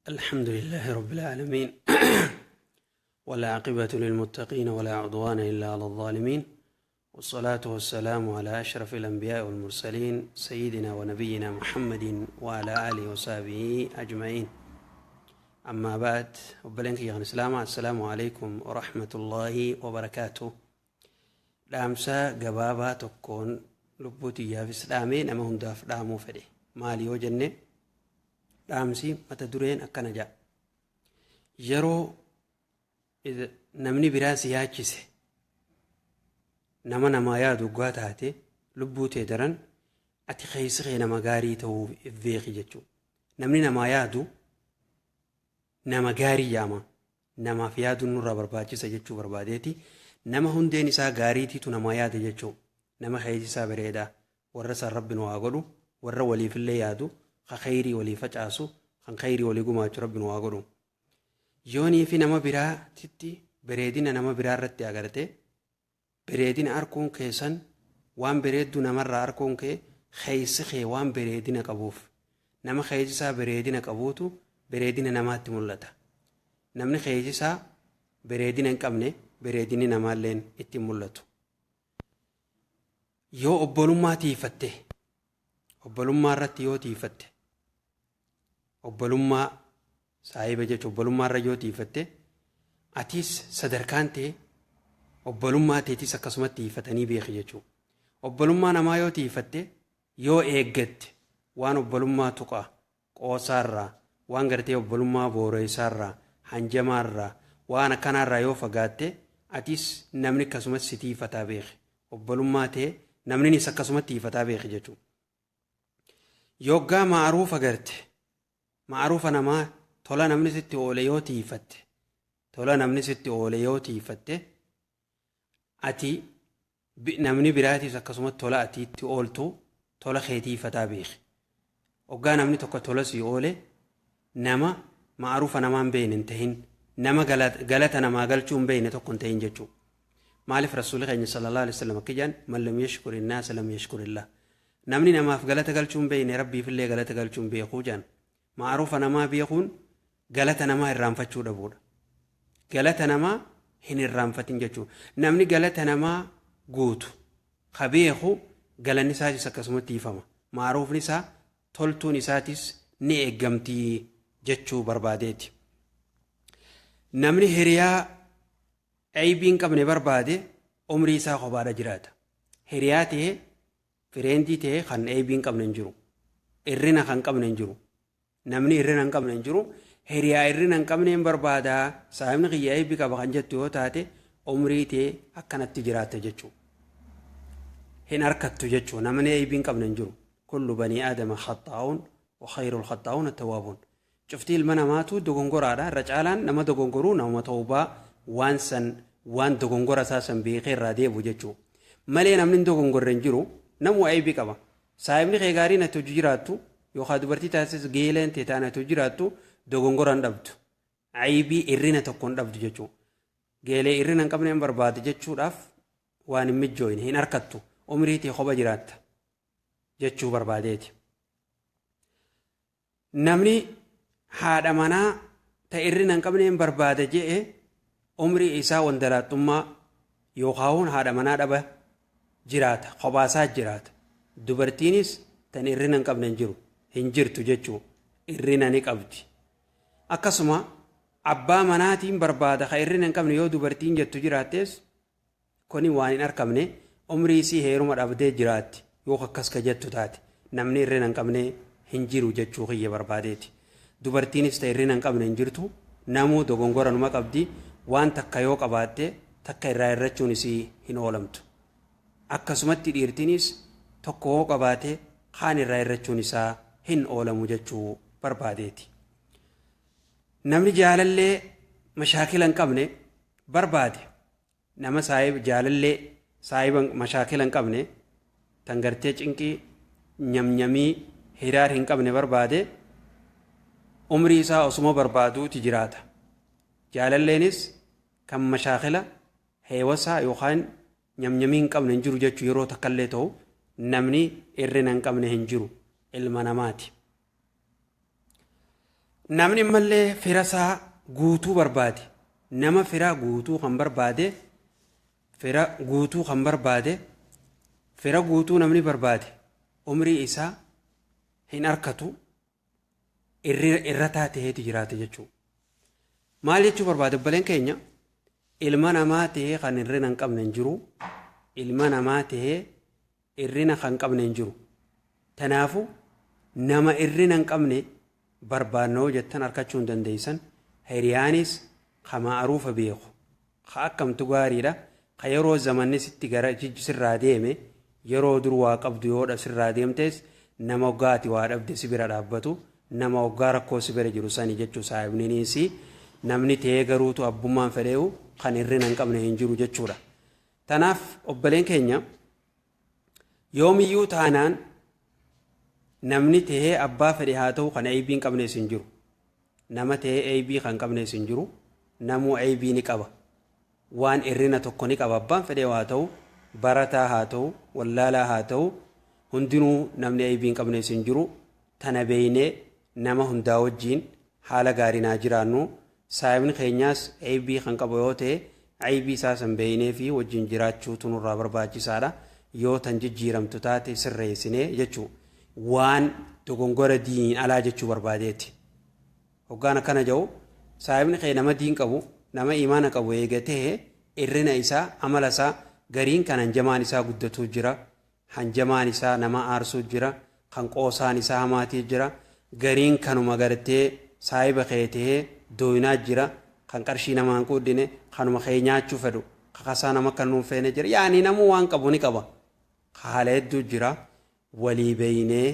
الحمد لله رب العالمين والعاقبة للمتقين ولا عدوان إلا على الظالمين والصلاة والسلام على أشرف الأنبياء والمرسلين سيدنا ونبينا محمد وعلى آله وصحبه أجمعين. أما بعد وبلنك يا السلام عليكم ورحمة الله وبركاته. لامسا قبابا تكون لبوتي يا في إسلامين أما هم داف دامو فدي مالي وجنة dhaamsi mata dureen akkana jedha. Yeroo namni biraa si yaachise nama yaadu dhugaa taate lubbuu tee daran ati keessa kee nama gaarii ta'uu beeki jechuudha. Namni nama yaadu nama gaarii yaama. Namaaf yaadu nurraa barbaachisa jechuu barbaadeeti. Nama hundeen isaa gaariitiitu nama yaada jechuudha. Nama keessa isaa bareedaa warra san rabbi nu haa godhu warra waliifillee yaadu خيري ولي فجأسو خن خيري ولي قوما رب نواقرو يوني في نما برا تتي بريدين نما برا رتي أغرتي بريدين أركون كيسن وان بريدو نمر أركون كي خيس خي وان بريدين كبوف نما خيسا بريدين كبوتو بريدين نما تمولتا نمني خيسا بريدين كمني بريدين نما لين اتمولتو يو أبولوما تيفته أبولوما رتيو تيفته obbolummaa saahiba jechuun obbolummaa irra yoo tiifatte atis sadarkaan ta'e obbolummaa teetis akkasumatti tiifatanii beeki jechuudha. Obbolummaa namaa yoo tiifatte yoo eeggatte waan obbolummaa tuqaa qoosaarraa waan gartee obbolummaa booreessaarraa hanjamaarraa waan akkanaarraa yoo fagaatte atis namni akkasumatti si tiifataa beeki. Obbolummaa ta'e namnis akkasumatti tiifataa beeki jechuudha. Yoggaa maaruuf agarte. معروف أنا ما طلع نمني ستي أوليوتي يفته طلع نمني ستي أوليوتي يفته أتي نمني براتي سكسمت طلع أتي تقولتو طلع خيتي فتابيخ وقا نمني توك طلع سيولي نما معروف أنا ما بين انتهين نما قالت أنا ما قالتشون بين توك انتهين جتشو مالف رسول الله صلى الله عليه وسلم كجان من لم يشكر الناس لم يشكر الله نمني نما في قالت قالتشون بين ربي في اللي قالت قالتشون بيخو جان معروف أنا ما بيكون قالت أنا ما الرام فتشو دبور قالت أنا ما هن الرام فتين جتشو نمني قالت أنا ما قوتو خبيخو قال النساء سكسمتي فما معروف نساء تلتو نساتيس نيقمتي جتشو برباديتي نمني هريا عيبين قبل بربادي عمري سا خبارة جراتا هرياتي فريندي تي خان عيبين قبل ننجرو إرنا خان قبل ننجرو namni irrina hin qabne hin jiru hiriyaa irrina hin qabne hin barbaada saayimni qiyyaa eebbi qaba kan jettu yoo taate umrii tee akkanatti jiraatte jechuu hin harkattu jechuu namni eebbi hin qabne hin jiru kullu banii aadama khaxaa'uun wa khayrul khaxaa'uun attawaabuun cuftii ilma namaatu dogongoraadha irra caalaan nama dogongoruu nama tawbaa waan dogongora isaa san beekee irraa deebu jechuu malee namni dogongorre hin jiru namu eebbi qaba saayimni qee gaarii natti hojii jiraattu yookaan dubartii taasisu geeleen teetaanatu jiraattu dogongoraan dhabdu aybii irrina tokkoon dhabdu jechuudha. Geelee irrina hin qabne hin barbaade jechuudhaaf waan hin mijjooyne hin harkattu umrii tee qoba jiraatta jechuu barbaadeeti. Namni haadha manaa ta irrina hin qabne hin barbaade je'e umrii isaa wandalaattummaa yookaan haadha manaa dhaba jiraata qobaasaa jiraata. Dubartiinis tan irrina hin qabne hin jiru. Hinjirtu jechuu irrina ni qabdi akkasuma abbaa manaatiin barbaada ka irrina hin qabne yoo dubartiin jettu jiraattes kuni waan hin arkamne umrii isii heeruma dhabdee jiraatti yoo akkas ka jettu taate namni irrina hin qabne hinjiru jechuu kiyya barbaadeeti dubartiinis ta irrina hin qabne hinjirtu namuu dogongora numa qabdi waan takka yoo qabaatte takka irraa irrachuun isii hin oolamtu akkasumatti dhiirtiinis tokko yoo qabaate kaan irraa irrachuun isaa hin oolamu jechuu barbaadeeti. Namni jaalallee mashaakila hin qabne barbaade nama jaalallee saahiba mashaakila hin qabne tan gartee cinqii nyamnyamii hiraar hin qabne barbaade umrii isaa osuma barbaaduuti jiraata. Jaalalleenis kan mashaakila heewasaa yookaan nyamnyamii hin qabne hin jiru jechuu yeroo takkallee ta'u namni irrina hin qabne hin jiru. ilma namaati. namni mallee firasaa guutuu barbaade nama fira guutuu kan barbaade fira guutuu namni barbaade umrii isaa hin arkatu irra taateeti jiraate jechuudha. Maal jechuu barbaade obboleen keenya ilma namaa ta'ee kan irrina hin qabne hin jiru. Ilma namaa ta'ee irrina kan qabne hin jiru. Tanaafu nama irrina hin qabne barbaannoo jettan arkachuu hin dandeessan. Hiriyaanis ka ma'aruufa beeku ka akkamtu gaariidha. Ka yeroo zamanni sitti gara sirraa deeme yeroo dur waa qabdu yoodha sirraa deemtes nama waggaati waa dhabde si bira dhaabbatu nama waggaa rakkoo si bira jiru sani jechuu saayibniiniisi namni ta'ee garuutu abbummaan fedheewu kan irrina hin qabne hin jiru jechuudha. Tanaaf obboleen keenya yoomiyyuu taanaan namni ta'ee abbaa fedhe haa ta'u kan aybii hin qabnes hin jiru. Nama ta'ee aybii kan qabnes hin jiru. Namuu aybii ni qaba. Waan irrina tokko ni qaba abbaan fedhe haa ta'u barataa haa ta'u wallaalaa haa ta'u hundinuu namni aybii hin qabnes hin jiru. Tana beeynee nama hundaa wajjiin haala gaariin haa jiraannu. Saayibni keenyaas aybii kan qabu yoo ta'e aybii isaa san beeynee fi wajjiin jiraachuutu nurraa barbaachisaadha. Yoo tan jijjiiramtu taate sirreessinee jechuu waan dogongora diiniin alaa jechuu barbaadeeti. Hoggaan akkana jedhu saayibni kee nama diin qabu nama imaana qabu eegatee irrina isaa amala isaa gariin kan hanjamaan isaa guddatu jira. Hanjamaan isaa nama aarsuu jira. Kan qoosaan isaa hamaatii jira. Gariin kanuma gartee saayiba kee ta'ee dooyinaa jira. Kan qarshii namaan quudhine kanuma kee nyaachuu fedhu kakasaa nama kan nuun feene jira. Yaani namuu waan qabu ni qaba. Haala hedduu jira. Walii beeynee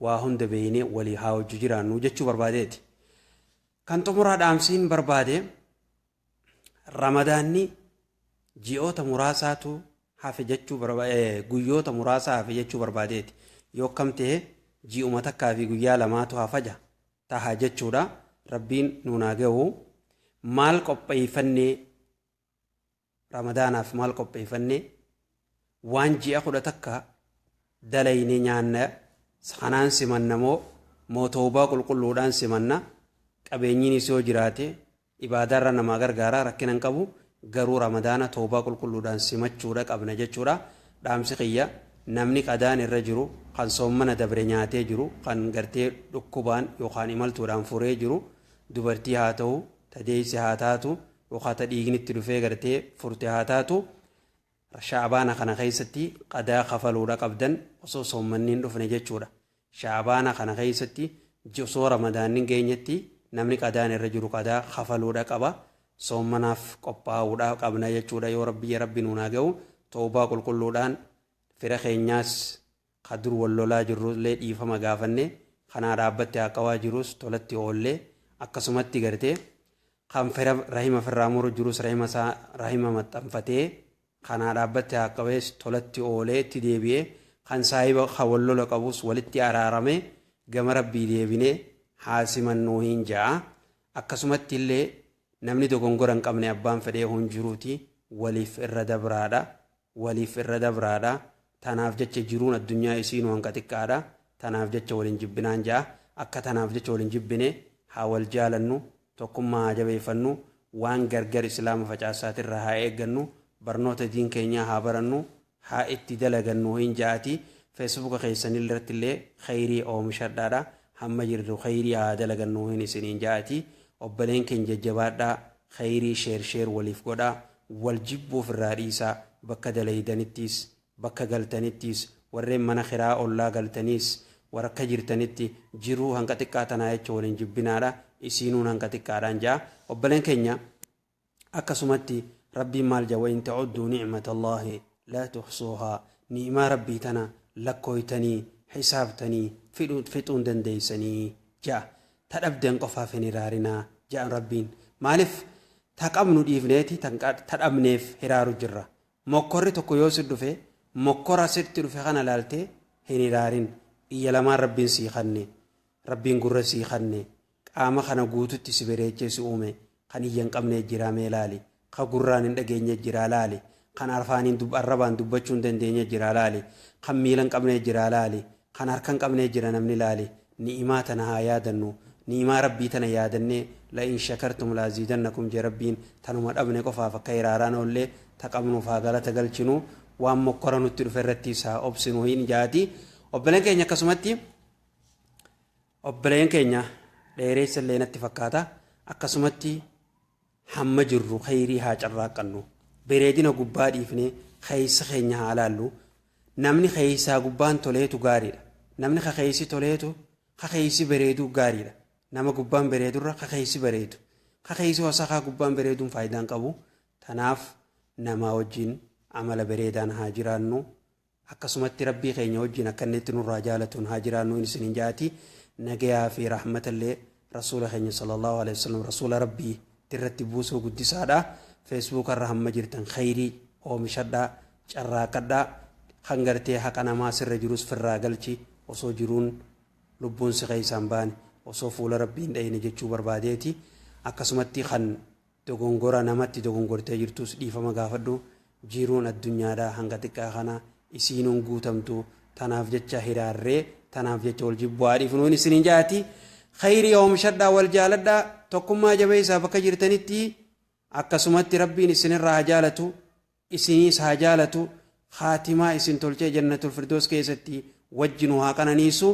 waa hunda beeynee walii haa hojii jiraannu jechuu barbaadeeti. Kan xumuraa dhaamsiin barbaade ramadaanni ji'oota muraasaatu hafe jechuu guyyoota muraasaa hafe jechuu barbaadeeti. Yoo akkam ta'e ji'uma takkaa fi guyyaa lamaatu hafaja taha jechuudha. Rabbiin nuunaa ga'u maal qopheeffannee ramadaanaaf maal qopheeffannee waan ji'a 10 takka dalaynee nyaanna kanaan simanna moo toobaa qulqulluudhaan simanna qabeenyiinis yoo jiraate ibaadaarra namaa gargaara rakkina hin qabu garuu ramadaana toobaa qulqulluudhaan simachuudha qabna jechuudha. Dhaamsi kiyya namni qadaan irra jiru kan soommana dabre nyaatee jiru kan gartee dhukkubaan yookaan imaltuudhaan furee jiru dubartii haa ta'u tadeessi haa taatu yookaan ta dhiignitti dhufee gartee furte haa taatu shaabaana kana keessatti qadaa kafaluudha qabdan osoo soommanniin dhufne jechuudha. Shaabaana kana keessatti osoo ramadaanni geenyetti namni qadaan irra jiru qadaa kafaluudha qaba. Soommanaaf qophaa'uudha qabna jechuudha. Yoo rabbi nuunaa ga'u toobaa qulqulluudhaan fira keenyaas kadur wallolaa jirrullee dhiifama gaafanne kanaa dhaabbatte haaqawaa jirus tolatti oollee akkasumatti gartee kan fira rahima firraa muru jirus rahima maxxanfatee kanaa dhaabbatte haaqawees tolatti oolee itti deebi'ee kan saahiba kan wallola qabus walitti araarame gama rabbii deebinee haasimannuu hin ja'a. Akkasumatti illee namni dogongora hin qabne abbaan fedhee hun jiruuti waliif irra dabraadha. Tanaaf jecha jiruun addunyaa isiinuu hanqa xiqqaadha. Tanaaf jecha waliin jibbinaan ja'a. Akka tanaaf jecha waliin jibbine haa wal jaalannu tokkummaa haa jabeeffannu waan gargar islaama facaasaatirra haa eeggannu barnoota diin keenyaa haa barannu haa itti dalagannu hin ja'ati. Feesbuuka keessan irratti illee khayrii oomishadhaadha. Hamma jirru khayrii haa dalagannu hin isiniin ja'ati. Obboleen keenya jajjabaadhaa khayrii sheer waliif godhaa wal jibbuuf irraa dhiisaa bakka dalaydanittis bakka galtanittis warreen mana khiraa ollaa galtaniis warra jirtanitti jiruu hanqa xiqqaa tanaa jecha waliin jibbinaadha. Isiinuun hanqa xiqqaadhaan ja'a. Obboleen keenya akkasumatti rabbiin maal ja'a in ta'udduu ni'matallaahi laa tuhsuuhaa ni'imaa rabbii tana lakkooytanii xisaabtanii fixuun dandeeysanii ja'a. Tadhabden qofaaf hin hiraarinaa ja'an rabbiin. Maaliif taqabnu dhiifneeti tadhabneef hiraaru jirra. Mokkorri tokko yoo si dhufe mokkora sitti dhufe kana laaltee hin hiraarin. Iyya lamaan rabbiin sii kanne rabbiin gurra sii kanne qaama kana guututti si bareechee si uume kan iyya hin qabne jira mee laali kan gurraan hin dhageenye jira laali kan arfaaniin arrabaan dubbachuu hin dandeenye jira laali kan miila hin qabne jira laali kan harka hin qabne jira namni laali. Ni'imaa tana haa yaadannu niimaa rabbii tana yaadannee la in shakartum la azidannakum je rabbiin tanuma dhabne qofaaf akka iraaraan ollee taqabnuuf haa galata galchinu waan mokkora nutti dhufe irratti isaa obsinu hin jaati obboleen keenya akkasumatti obboleen keenya dheereessa illee natti fakkaata akkasumatti hamma jirru khayrii haa carraaqannu bareedina gubbaa dhiifne khaysa keenya haa laallu namni khaysaa gubbaan toleetu gaariidha namni khaysi toleetu khaysi bareedu gaariidha nama gubbaan bareedurra khaysi bareedu khaysi wasaqa gubbaan bareeduun faayidaan qabu tanaaf nama wajjin amala bareedaan haa jiraannu akkasumatti rabbii keenya wajjin akkanatti nurraa jaalatuun haa jiraannu isinin jaati nagayaa fi rahmatallee rasuula keenya sallallahu alaihi wasallam rasuula rabbii tirratti buusuu guddisaadha facebook irra hamma jirtan khayrii oomishadhaa carraaqadhaa hangartee haqa namaa sirra jirus firraa galchi osoo jiruun lubbuun si keeysaan baane osoo fuula rabbiin dhayne jechuu barbaadeeti akkasumatti kan dogongora namatti dogongortee jirtus dhiifama gaafadhu jiruun addunyaadhaa hanga xiqqaa kana isiinuun guutamtu tanaaf jecha hiraarree tanaaf jecha wal jibbuu dhiifnuun isinin jaati khayrii oomishadhaa wal jaaladhaa tokkummaa jabeessaa bakka jirtanitti akkasumatti rabbiin isinirraa haa jaalatu isinis haa jaalatu خاتمة اسم تلجي جنة الفردوس كيستي وجنوا هاقنانيسو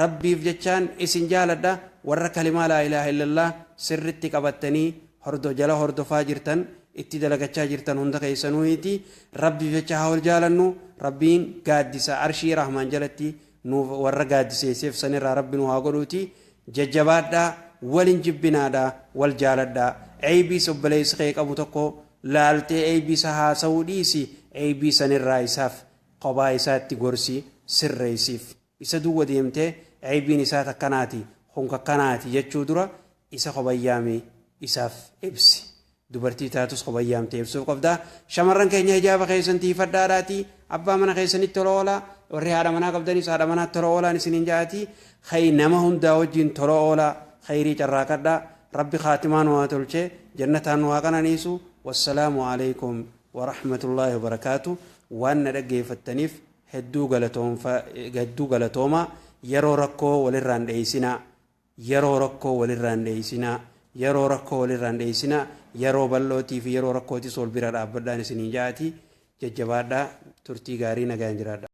ربي فجتشان اسم جالدا ورى كلمة لا إله إلا الله سرتك أبتني هردو جلا هردو فاجرتن اتدلقا جرتن هندك يسنويتي ربي فجتشا هول جالنو ربين قادسة عرشي رحمن جلتي نو ورى قادسة سيف سنر ربي نوهاقلوتي ججبادا والنجبنا دا والجالدا عيبي سبليس خيك أبو تقو لالتي عيبي سها سوديسي عيبي سنر رايساف قبائسات غورسي سر ريسيف isa duwwa deemtee aybiin isaa takkanaati honka kanaati jechuu dura isa qobayyaami isaaf ibsi dubartii taatus qobayyaamtee ibsuuf qabda shamarran keenya hijaaba keessantii faddaadhaati abbaa mana keessanitti tola oola warri haadha manaa qabdanis haadha manaa tola oolaan isiniin jaati khay nama hundaa wajjin tola oola khayrii carraaqadha rabbi khaatimaan waa tolche jannataan waa qananiisu wassalaamu alaykum warahmatullaahi wabarakaatu waan na dhaggeeffattaniif hedduu galatooma yeroo rakkoo walirraan dheeysinaa yeroo bal'ootii fi yeroo rakkootis wal bira dhaabbadhaan isiniin jaati jajjabaadhaa turtii gaarii nagaan jiraadha